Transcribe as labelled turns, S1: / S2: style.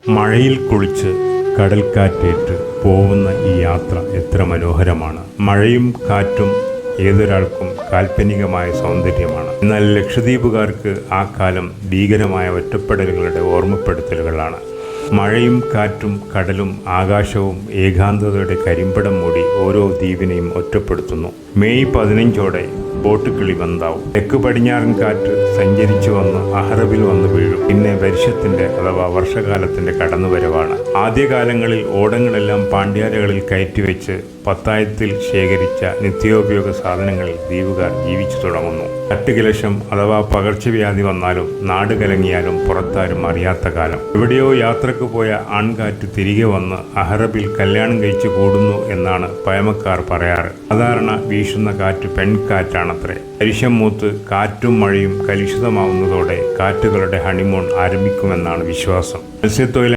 S1: മഴയിൽ കുളിച്ച് കടൽക്കാറ്റേറ്റ് പോകുന്ന ഈ യാത്ര എത്ര മനോഹരമാണ്. മഴയും കാറ്റും ഏതൊരാൾക്കും കാൽപ്പനികമായ സൗന്ദര്യമാണ്. എന്നാൽ ലക്ഷദ്വീപുകാർക്ക് ആ കാലം ഭീകരമായ ഒറ്റപ്പെടലുകളുടെ ഓർമ്മപ്പെടുത്തലുകളാണ്. മഴയും കാറ്റും കടലും ആകാശവും ഏകാന്തതയുടെ കരിമ്പടം മൂടി ഓരോ ദ്വീപിനെയും ഒറ്റപ്പെടുത്തുന്നു. മെയ് 15 ബോട്ട് കിളി ബന്ധാവും. തെക്ക് പടിഞ്ഞാറൻ കാറ്റ് സഞ്ചരിച്ചു വന്ന് അഹറബിൽ വന്നു വീഴും. പിന്നെ വർഷത്തിന്റെ അഥവാ വർഷകാലത്തിന്റെ കടന്നുവരവാണ്. ആദ്യകാലങ്ങളിൽ ഓടങ്ങളെല്ലാം പാണ്ഡ്യാലകളിൽ കയറ്റിവെച്ച് പത്തായത്തിൽ ശേഖരിച്ച നിത്യോപയോഗ സാധനങ്ങളിൽ ദ്വീപുകാർ ജീവിച്ചു തുടങ്ങുന്നു. തട്ടുകിലശം അഥവാ പകർച്ചവ്യാധി വന്നാലും നാട് കലങ്ങിയാലും പുറത്താരും അറിയാത്ത കാലം. എവിടെയോ യാത്രക്ക് പോയ ആൺകാറ്റ് തിരികെ വന്ന് അഹറബിൽ കല്യാണം കഴിച്ചു കൂടുന്നു എന്നാണ് പഴമക്കാർ പറയാറ്. സാധാരണ വീശുന്ന കാറ്റ് പെൺകാറ്റാണത്രേ. അരിശം മൂത്ത് കാറ്റും മഴയും കലുഷിതമാവുന്നതോടെ കാറ്റുകളുടെ ഹണിമൂൺ ആരംഭിക്കുമെന്നാണ് വിശ്വാസം. മത്സ്യത്തൊഴിൽ